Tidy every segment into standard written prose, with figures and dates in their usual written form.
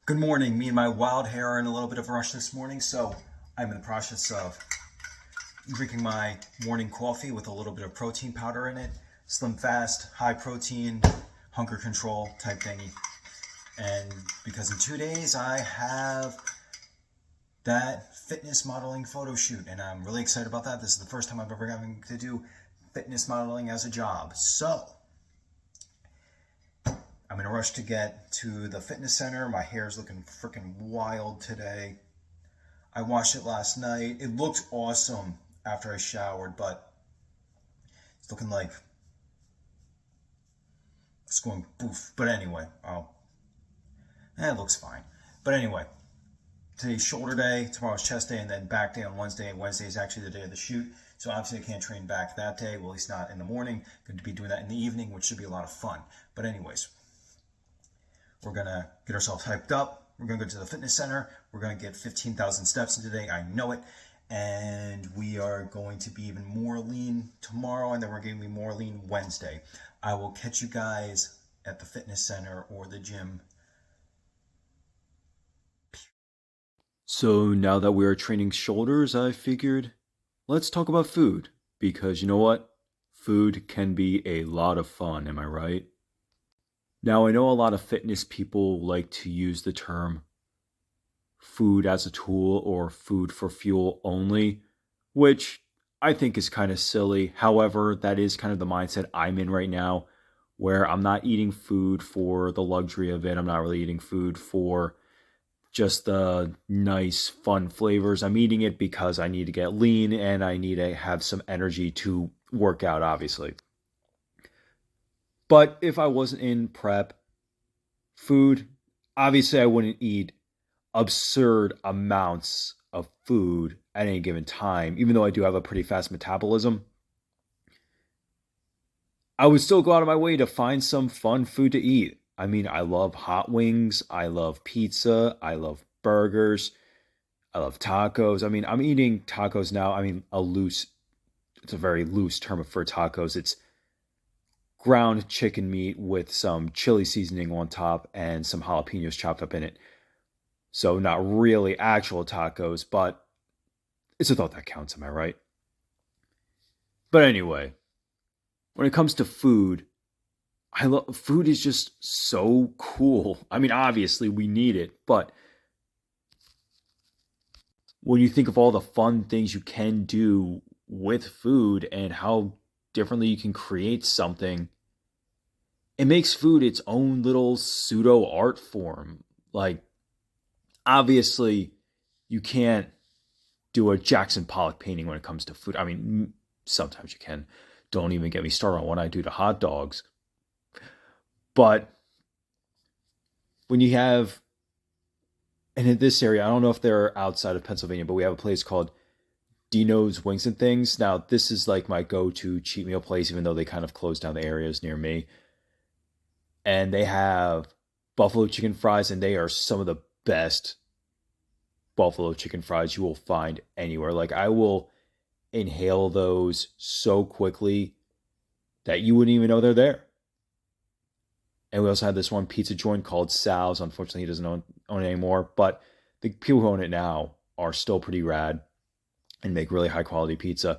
Good morning. Me and my wild hair are in a little bit of a rush this morning, so I'm in the process of drinking my morning coffee with a little bit of protein powder in it. Slim fast, high protein, hunger control type thingy. And because in 2 days I have that fitness modeling photo shoot, and I'm really excited about that. This is the first time I've ever having to do fitness modeling as a job. So I'm in a rush to get to the fitness center. My hair's looking freaking wild today. I washed it last night. It looked awesome after I showered, but it's looking like it's going poof. But anyway, it looks fine. But anyway, today's shoulder day, tomorrow's chest day, and then back day on Wednesday. Wednesday is actually the day of the shoot, so obviously I can't train back that day. Well, at least not in the morning. Going to be doing that in the evening, which should be a lot of fun. But anyways, we're gonna get ourselves hyped up. We're gonna go to the fitness center. We're gonna get 15,000 steps in today. I know it. And we are going to be even more lean tomorrow, and then we're going to be more lean Wednesday. I will catch you guys at the fitness center or the gym. So now that we are training shoulders, I figured let's talk about food because you know what? Food can be a lot of fun, am I right? Now, I know a lot of fitness people like to use the term food as a tool or food for fuel only, which I think is kind of silly. However, that is kind of the mindset I'm in right now, where I'm not eating food for the luxury of it. I'm not really eating food for just the nice, fun flavors. I'm eating it because I need to get lean and I need to have some energy to work out, obviously. But if I wasn't in prep, food, obviously I wouldn't eat absurd amounts of food at any given time, even though I do have a pretty fast metabolism. I would still go out of my way to find some fun food to eat. I mean, I love hot wings, I love pizza, I love burgers, I love tacos. I mean, I'm eating tacos now. I mean, it's a very loose term for tacos. It's ground chicken meat with some chili seasoning on top and some jalapenos chopped up in it. So, not really actual tacos, but it's a thought that counts, am I right? But anyway, when it comes to food, I love food is just so cool. I mean, obviously we need it, but when you think of all the fun things you can do with food and how differently you can create something, it makes food its own little pseudo art form. Like, obviously, you can't do a Jackson Pollock painting when it comes to food. I mean, sometimes you can. Don't even get me started on what I do to hot dogs. But when you have, and in this area, I don't know if they're outside of Pennsylvania, but we have a place called Dino's Wings and Things. Now, this is like my go to cheat meal place, even though they kind of closed down the areas near me. And they have buffalo chicken fries, and they are some of the best buffalo chicken fries you will find anywhere. Like, I will inhale those so quickly that you wouldn't even know they're there. And we also had this one pizza joint called Sal's. Unfortunately, he doesn't own it anymore, but the people who own it now are still pretty rad and make really high quality pizza.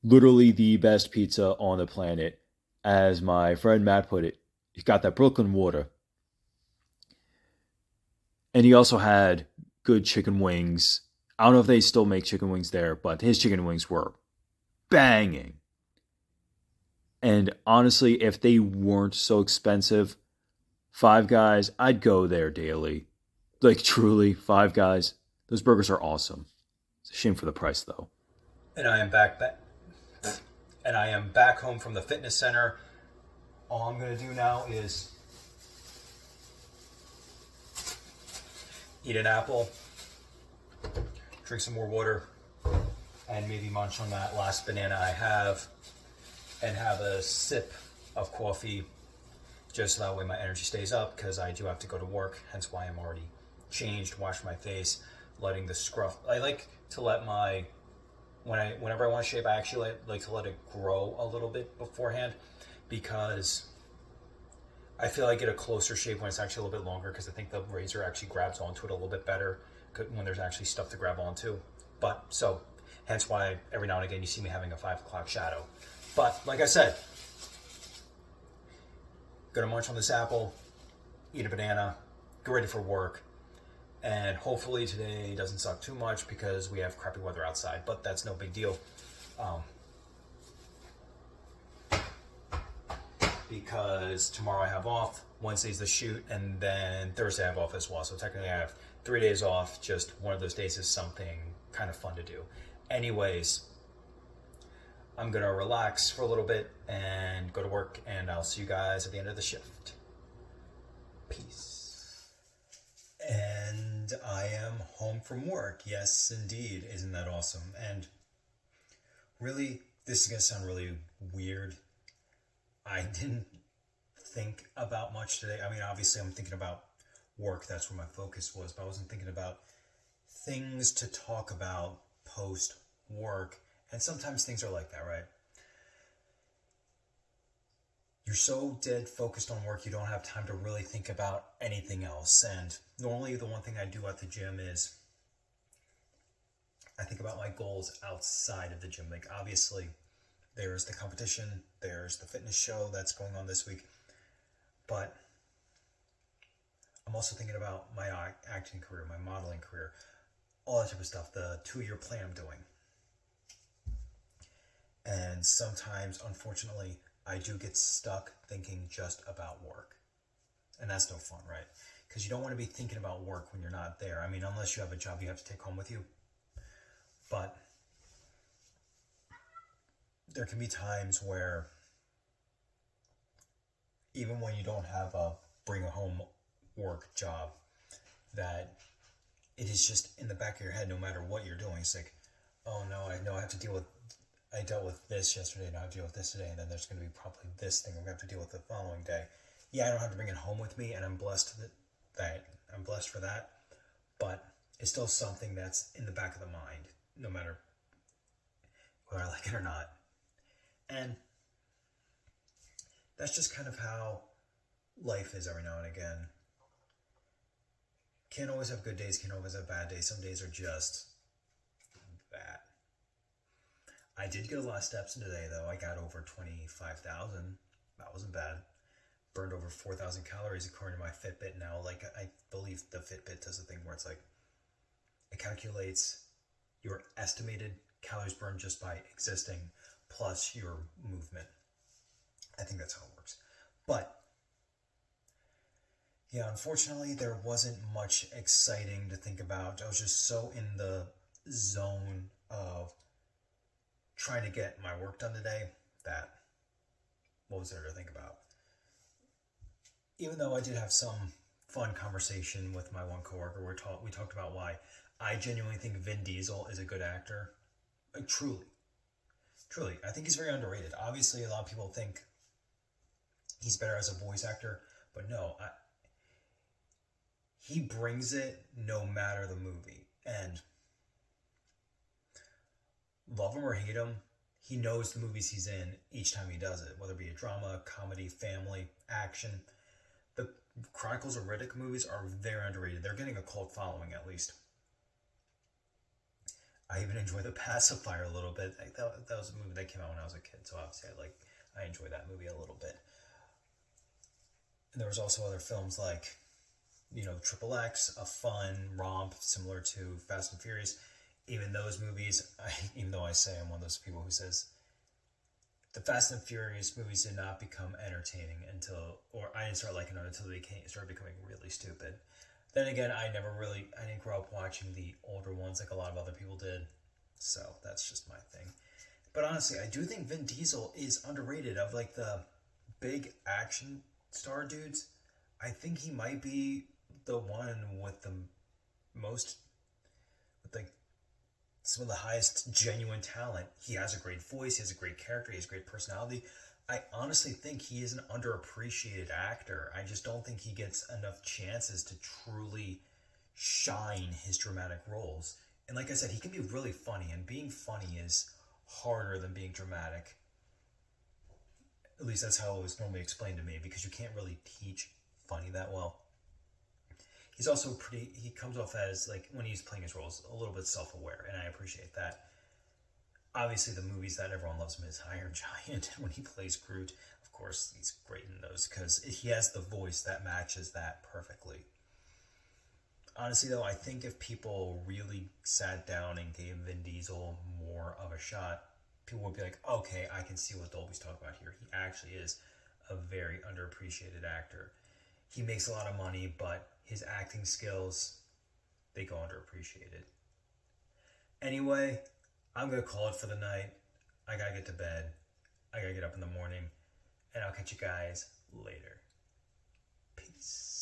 Literally the best pizza on the planet. As my friend Matt put it, he's got that Brooklyn water. And he also had good chicken wings. I don't know if they still make chicken wings there, but his chicken wings were banging. And honestly, if they weren't so expensive, Five Guys, I'd go there daily. Like, truly, Five Guys. Those burgers are awesome. It's a shame for the price, though. And I am back home from the fitness center. All I'm gonna do now is eat an apple, drink some more water, and maybe munch on that last banana I have, and have a sip of coffee, just so that way my energy stays up, because I do have to go to work, hence why I'm already changed, washed my face, letting the scruff. I like to let my, whenever I want to shave, I actually like to let it grow a little bit beforehand, because I feel I get a closer shape when it's actually a little bit longer because I think the razor actually grabs onto it a little bit better when there's actually stuff to grab onto. But so, hence why every now and again you see me having a 5 o'clock shadow. But like I said, gonna munch on this apple, eat a banana, get ready for work, and hopefully today doesn't suck too much because we have crappy weather outside. But that's no big deal. Because tomorrow I have off, Wednesday's the shoot, and then Thursday I have off as well. So technically I have 3 days off. Just one of those days is something kind of fun to do. Anyways, I'm gonna relax for a little bit and go to work, and I'll see you guys at the end of the shift. Peace. And I am home from work. Yes, indeed. Isn't that awesome? And really, this is gonna sound really weird. I didn't think about much today. I mean, obviously, I'm thinking about work. That's where my focus was. But I wasn't thinking about things to talk about post work. And sometimes things are like that, right? You're so dead focused on work, you don't have time to really think about anything else. And normally, the one thing I do at the gym is I think about my goals outside of the gym. Like, obviously, there's the competition, there's the fitness show that's going on this week, but I'm also thinking about my acting career, my modeling career, all that type of stuff, the 2-year plan I'm doing. And sometimes, unfortunately, I do get stuck thinking just about work. And that's no fun, right? Because you don't want to be thinking about work when you're not there. I mean, unless you have a job you have to take home with you. But there can be times where even when you don't have a bring a home work job, that it is just in the back of your head no matter what you're doing. It's like, oh no, I know I have to deal with, I dealt with this yesterday, and I have to deal with this today, and then there's going to be probably this thing I'm going to have to deal with the following day. Yeah, I don't have to bring it home with me, and I'm blessed that I'm blessed for that, but it's still something that's in the back of the mind, no matter whether I like it or not. And that's just kind of how life is every now and again. Can't always have good days, can't always have bad days. Some days are just bad. I did get a lot of steps in today, though. I got over 25,000. That wasn't bad. Burned over 4,000 calories according to my Fitbit now. Like, I believe the Fitbit does a thing where it's like, it calculates your estimated calories burned just by existing plus your movement. I think that's how it works. But yeah, unfortunately, there wasn't much exciting to think about. I was just so in the zone of trying to get my work done today that what was there to think about? Even though I did have some fun conversation with my one coworker, we talked about why I genuinely think Vin Diesel is a good actor. Like, truly, I think he's very underrated. Obviously, a lot of people think he's better as a voice actor, but no, he brings it no matter the movie. And love him or hate him, he knows the movies he's in each time he does it, whether it be a drama, comedy, family, action. The Chronicles of Riddick movies are very underrated. They're getting a cult following, at least. I even enjoy The Pacifier a little bit. That was a movie that came out when I was a kid, so obviously I enjoy that movie a little bit. And there was also other films like, Triple X, a fun romp similar to Fast and Furious. Even those movies, even though I say I'm one of those people who says the Fast and Furious movies did not become entertaining or I didn't start liking them until they started becoming really stupid. Then again, I didn't grow up watching the older ones like a lot of other people did. So that's just my thing. But honestly, I do think Vin Diesel is underrated. Of like the big action star dudes, I think he might be the one with the most, with like some of the highest genuine talent. He has a great voice, he has a great character, he has a great personality. I honestly think he is an underappreciated actor. I just don't think he gets enough chances to truly shine his dramatic roles. And like I said, he can be really funny, and being funny is harder than being dramatic. At least that's how it was normally explained to me, because you can't really teach funny that well. He's also he comes off as, like, when he's playing his roles, a little bit self-aware, and I appreciate that. Obviously, the movies that everyone loves him is Iron Giant, when he plays Groot. Of course, he's great in those because he has the voice that matches that perfectly. Honestly, though, I think if people really sat down and gave Vin Diesel more of a shot, people would be like, okay, I can see what Dolby's talking about here. He actually is a very underappreciated actor. He makes a lot of money, but his acting skills, they go underappreciated. Anyway, I'm going to call it for the night. I got to get to bed. I got to get up in the morning. And I'll catch you guys later. Peace.